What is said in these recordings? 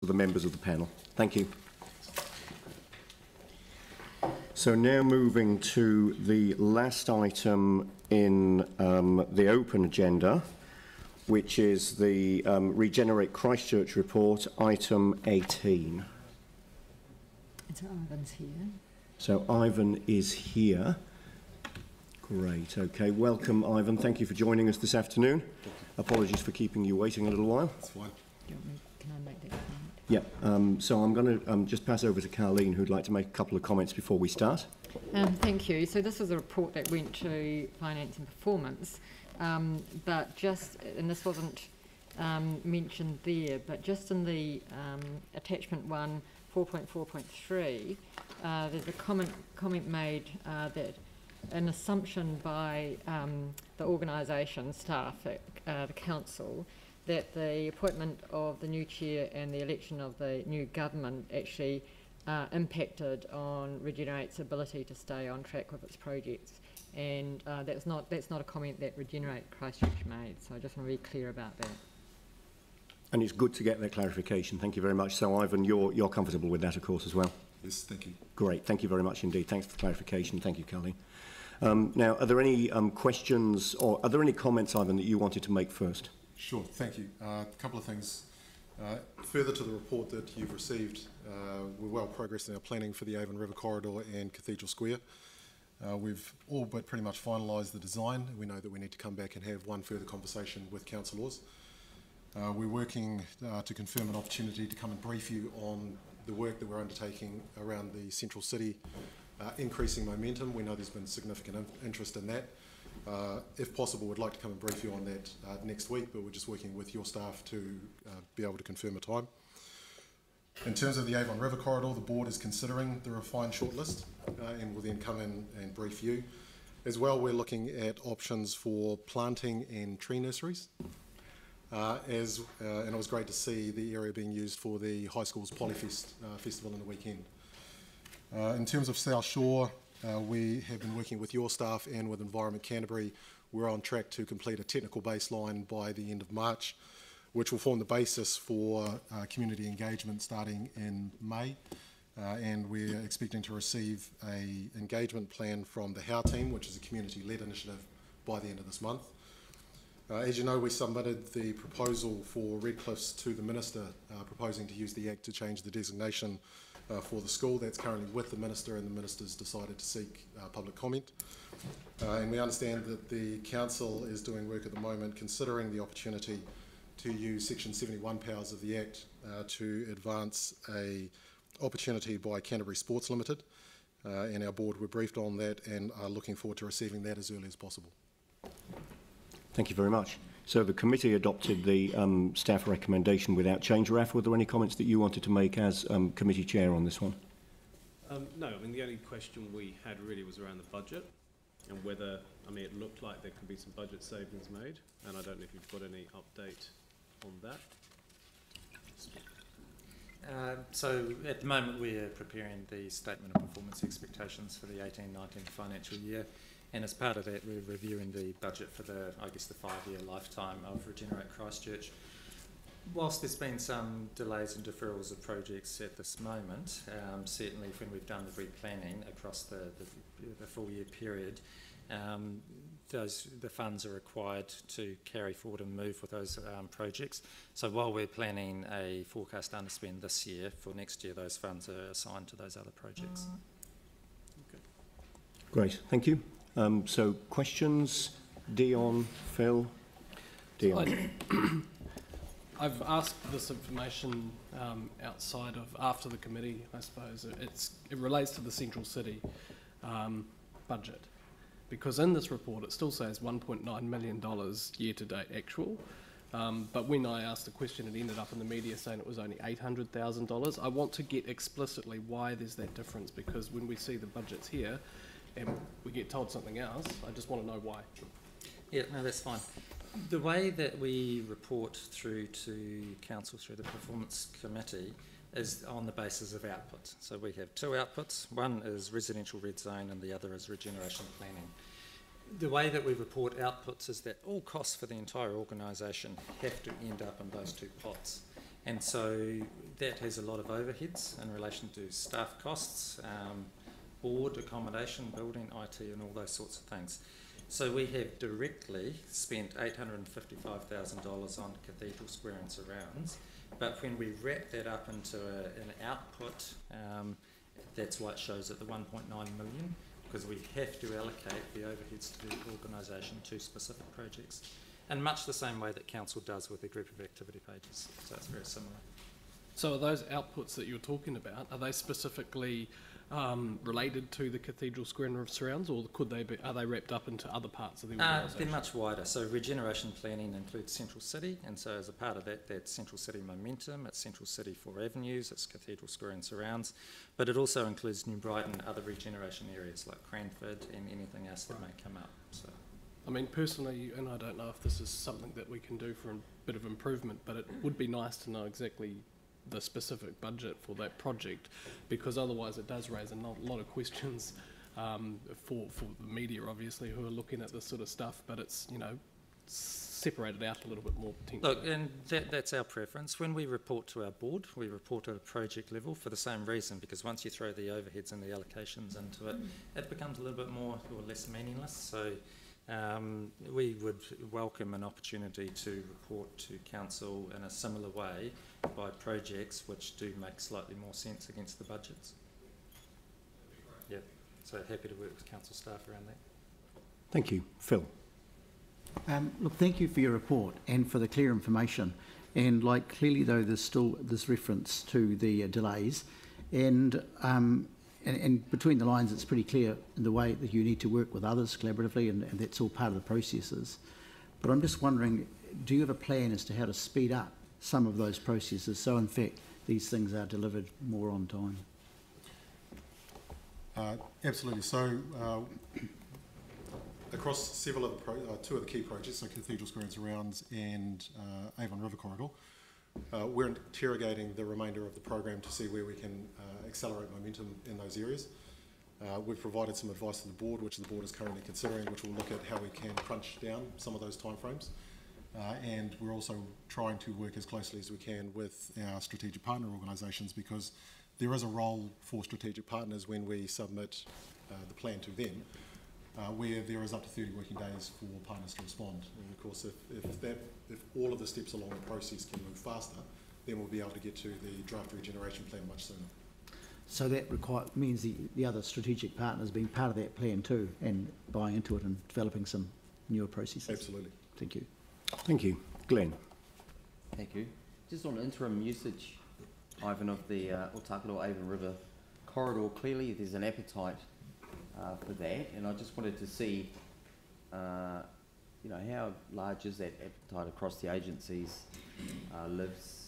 the members of the panel. Thank you. So now moving to the last item in the open agenda, which is the Regenerate Christchurch report, item 18. So Ivan's here. So Ivan is here. Great, okay. Welcome, Ivan. Thank you for joining us this afternoon. Apologies for keeping you waiting a little while. That's fine. Can I make that comment? Yeah, so I'm going to just pass over to Carleen, who'd like to make a couple of comments before we start. Thank you. So this is a report that went to Finance and Performance, but just, and this wasn't mentioned there, but just in the attachment 1, 4.4.3, there's a comment made that an assumption by the organisation staff at the council that the appointment of the new chair and the election of the new government actually impacted on Regenerate's ability to stay on track with its projects, and that's not a comment that Regenerate Christchurch made. So I just want to be clear about that. And it's good to get that clarification. Thank you very much. So Ivan, you're comfortable with that, of course, as well. Yes, thank you. Great. Thank you very much indeed. Thanks for the clarification. Thank you, Carleen. Now, are there any questions or are there any comments, Ivan, that you wanted to make first? Sure, thank you. A couple of things. Further to the report that you've received, we're well progressed in our planning for the Avon River Corridor and Cathedral Square. We've all but pretty much finalised the design. We know that we need to come back and have one further conversation with councillors. We're working to confirm an opportunity to come and brief you on the work that we're undertaking around the central city, increasing momentum. We know there's been significant interest in that. If possible, we'd like to come and brief you on that next week, but we're just working with your staff to be able to confirm a time. In terms of the Avon River Corridor, the board is considering the refined shortlist and will then come in and brief you. As well, we're looking at options for planting and tree nurseries. And it was great to see the area being used for the high school's Polyfest festival in the weekend. In terms of South Shore, we have been working with your staff and with Environment Canterbury. We're on track to complete a technical baseline by the end of March, which will form the basis for community engagement starting in May. And we're expecting to receive an engagement plan from the HOW team, which is a community-led initiative, by the end of this month. As you know, we submitted the proposal for Redcliffs to the Minister, proposing to use the Act to change the designation for the school. That's currently with the Minister, and the Minister's decided to seek public comment. And we understand that the Council is doing work at the moment considering the opportunity to use Section 71 powers of the Act to advance a opportunity by Canterbury Sports Limited. And our board were briefed on that and are looking forward to receiving that as early as possible. Thank you very much. So the committee adopted the staff recommendation without change. Raf, were there any comments that you wanted to make as committee chair on this one? No, I mean the only question we had really was around the budget and whether, I mean it looked like there could be some budget savings made, and I don't know if you've got any update on that. So at the moment we're preparing the statement of performance expectations for the 18-19 financial year. And as part of that, we're reviewing the budget for the, I guess, the 5-year lifetime of Regenerate Christchurch. Whilst there's been some delays and deferrals of projects at this moment, certainly when we've done the replanning across the full year period, the funds are required to carry forward and move with those projects. So while we're planning a forecast underspend this year, for next year those funds are assigned to those other projects. Okay. Great, thank you. So questions? Dion, Phil? Dion. I've asked this information outside of after the committee, I suppose. It relates to the Central City budget, because in this report it still says $1.9 million year-to-date actual, but when I asked the question it ended up in the media saying it was only $800,000. I want to get explicitly why there's that difference, because when we see the budgets here and we get told something else, I just want to know why. Yeah, no, that's fine. The way that we report through to Council through the Performance Committee is on the basis of output. So we have two outputs. One is residential red zone and the other is regeneration planning. The way that we report outputs is that all costs for the entire organisation have to end up in those two pots. And so that has a lot of overheads in relation to staff costs, board, accommodation, building, IT and all those sorts of things. So we have directly spent $855,000 on Cathedral Square and surrounds, but when we wrap that up into an output, that's why it shows at the 1.9 million, because we have to allocate the overheads to the organisation to specific projects, in much the same way that council does with their group of activity pages. So it's very similar. So are those outputs that you're talking about, are they specifically related to the Cathedral Square and surrounds, or could they be, are they wrapped up into other parts of the organisation? They're much wider. So regeneration planning includes Central City, and so as a part of that, that's Central City Momentum, it's Central City 4 Avenues, it's Cathedral Square and surrounds, but it also includes New Brighton, other regeneration areas like Cranford and anything else that may come up. So, I mean, personally, and I don't know if this is something that we can do for a bit of improvement, but it would be nice to know exactly the specific budget for that project, because otherwise it does raise a lot of questions for the media, obviously, who are looking at this sort of stuff, but it's, you know, separated out a little bit more potentially. look, and that's our preference. When we report to our board, we report at a project level for the same reason, because once you throw the overheads and the allocations into it, it becomes a little bit more or less meaningless. So we would welcome an opportunity to report to council in a similar way by projects which do make slightly more sense against the budgets. Yeah, so happy to work with council staff around that. Thank you. Phil. Look, thank you for your report and for the clear information. And like clearly though, there's still this reference to the delays, and between the lines, it's pretty clear in the way that you need to work with others collaboratively, and that's all part of the processes. But I'm just wondering, do you have a plan as to how to speed up some of those processes so in fact these things are delivered more on time? Absolutely. So across several of the two of the key projects, so Cathedral Square and surrounds and Avon River Corridor, we're interrogating the remainder of the program to see where we can accelerate momentum in those areas. We've provided some advice to the board, which the board is currently considering, which will look at how we can crunch down some of those timeframes. And we're also trying to work as closely as we can with our strategic partner organisations, because there is a role for strategic partners when we submit the plan to them, where there is up to 30 working days for partners to respond. And of course, if all of the steps along the process can move faster, then we'll be able to get to the draft regeneration plan much sooner. So that means the other strategic partners being part of that plan too, and buying into it and developing some newer processes. Absolutely. Thank you. Thank you. Glenn. Thank you. Just on interim usage, Ivan, of the Otakaro Avon River corridor, clearly there's an appetite for that, and I just wanted to see, you know, how large is that appetite across the agencies, LINZ,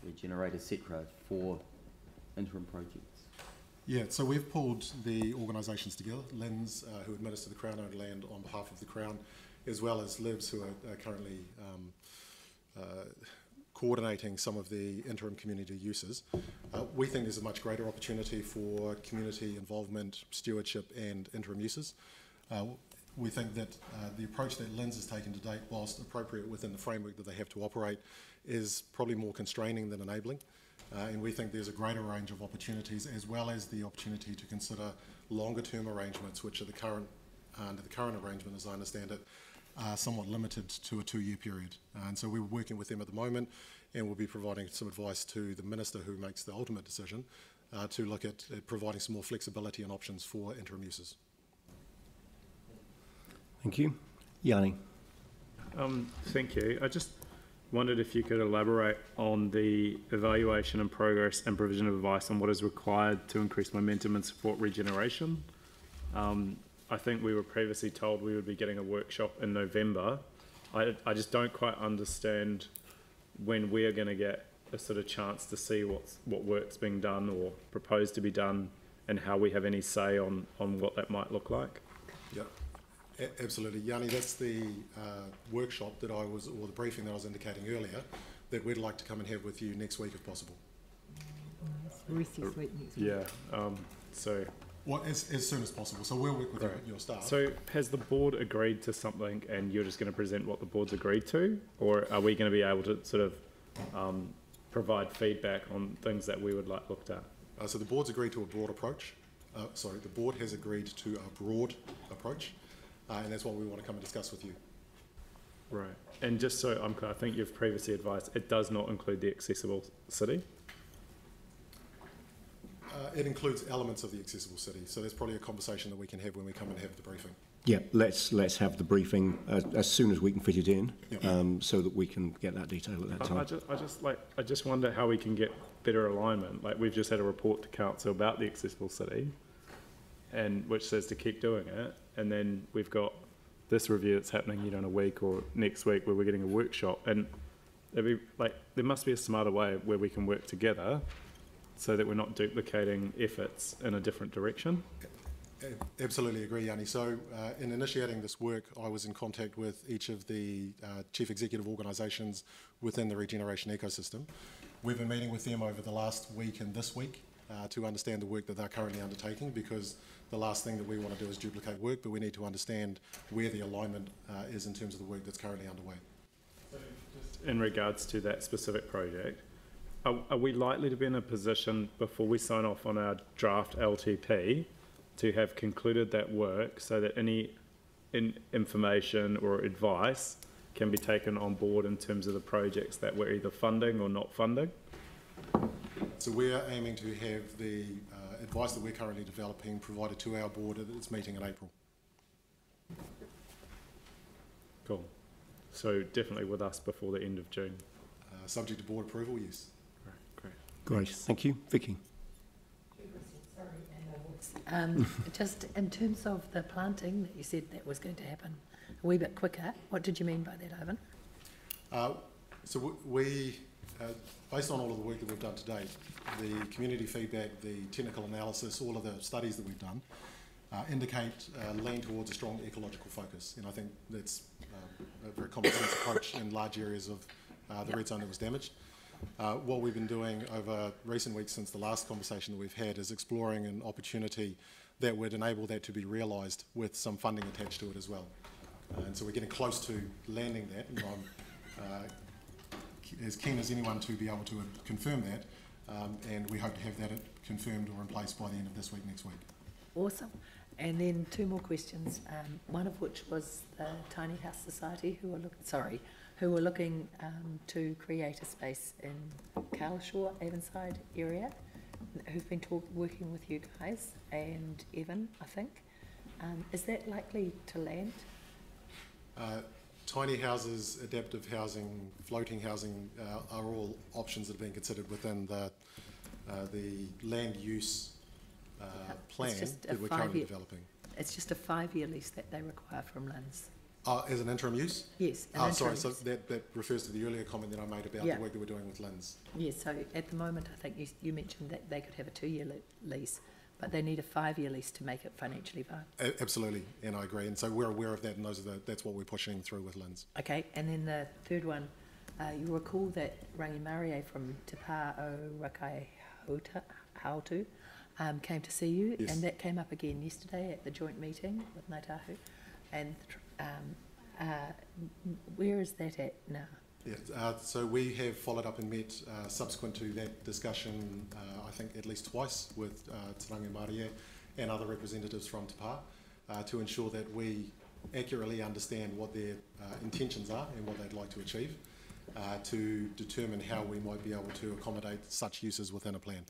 Regenerate, etc., for interim projects? Yeah, so we've pulled the organisations together, LINZ, who administer the Crown-owned land on behalf of the Crown, as well as LIVS, who are currently coordinating some of the interim community uses. We think there's a much greater opportunity for community involvement, stewardship and interim uses. We think that the approach that LINZ has taken to date, whilst appropriate within the framework that they have to operate, is probably more constraining than enabling. And we think there's a greater range of opportunities, as well as the opportunity to consider longer term arrangements, which are under the current arrangement, as I understand it, are somewhat limited to a 2-year period. And so we're working with them at the moment, and we'll be providing some advice to the Minister who makes the ultimate decision to look at providing some more flexibility and options for interim uses. Thank you. Yanni. Thank you. I just wondered if you could elaborate on the evaluation and progress and provision of advice on what is required to increase momentum and support regeneration. I think we were previously told we would be getting a workshop in November. I just don't quite understand when we're going to get a sort of chance to see what work's being done or proposed to be done, and how we have any say on what that might look like. Yeah. Absolutely, Yanni, that's the workshop that or the briefing that I was indicating earlier, that we'd like to come and have with you next week if possible. Recess week next week. Yeah, so Well, as soon as possible. So we'll work with your staff. So has the board agreed to something and you're just going to present what the board's agreed to? Or are we going to be able to sort of provide feedback on things that we would like looked at? So the board's agreed to a broad approach. The board has agreed to a broad approach, and that's what we want to come and discuss with you. Right. And just so I'm clear, I think you've previously advised it does not include the accessible city? It includes elements of the accessible city, so there's probably a conversation that we can have when we come and have the briefing. Yeah, let's have the briefing as soon as we can fit it in, Yep. so that we can get that detail at that time. I just wonder how we can get better alignment. Like, we've just had a report to council about the accessible city, and which says to keep doing it, and then we've got this review that's happening, in a week or next week where we're getting a workshop, and it'd be like there must be a smarter way where we can work together, so that we're not duplicating efforts in a different direction. Absolutely agree, Yanni. So in initiating this work, I was in contact with each of the chief executive organisations within the regeneration ecosystem. We've been meeting with them over the last week and this week to understand the work that they're currently undertaking, because the last thing that we want to do is duplicate work, but we need to understand where the alignment is in terms of the work that's currently underway. So just in regards to that specific project, are we likely to be in a position before we sign off on our draft LTP to have concluded that work, so that any information or advice can be taken on board in terms of the projects that we're either funding or not funding? So we're aiming to have the advice that we're currently developing provided to our board at its meeting in April. Cool. So definitely with us before the end of June. Subject to board approval, yes. Great. Great, thank you. Vicky. Just in terms of the planting that you said that was going to happen a wee bit quicker, what did you mean by that, Ivan? So we, based on all of the work that we've done to date, the community feedback, the technical analysis, all of the studies that we've done, indicate lean towards a strong ecological focus. And I think that's a very common sense approach in large areas of the red zone that was damaged. What we've been doing over recent weeks since the last conversation that we've had is exploring an opportunity that would enable that to be realised with some funding attached to it as well. And so we're getting close to landing that, and I'm as keen as anyone to be able to confirm that, and we hope to have that confirmed or in place by the end of this week, next week. Awesome. And then two more questions, one of which was the Tiny House Society who were looking to create a space in Carlshore, Avonside area, who've been working with you guys and Evan, I think. Is that likely to land? Tiny houses, adaptive housing, floating housing are all options that are being considered within the land use plan that we're currently developing. It's just a 5-year lease that they require from LINZ. As an interim use? Yes. Sorry, so that refers to the earlier comment that I made about the work that we're doing with LINZ. Yes, so at the moment I think you mentioned that they could have a 2-year lease, but they need a 5-year lease to make it financially viable. Absolutely, and I agree, and so we're aware of that, and that's what we're pushing through with LINZ. Okay, and then the third one, you recall that Rangi Marie from Te Pā o Rakai Hautu came to see you, yes. And that came up again yesterday at the joint meeting with Ngāi Tahu, and where is that at now? Yeah, so we have followed up and met subsequent to that discussion, I think at least twice, with Te Rangi Marie and other representatives from Te Pā to ensure that we accurately understand what their intentions are and what they'd like to achieve to determine how we might be able to accommodate such uses within a plan.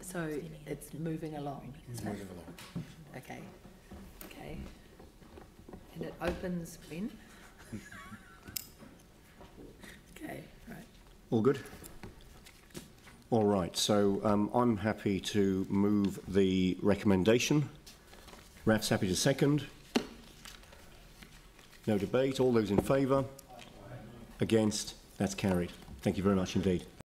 So it's moving along. It's moving along. Okay. Okay. And it opens when? Okay, right. All good? All right, so I'm happy to move the recommendation. Raf's happy to second. No debate. All those in favour? Against? That's carried. Thank you very much indeed.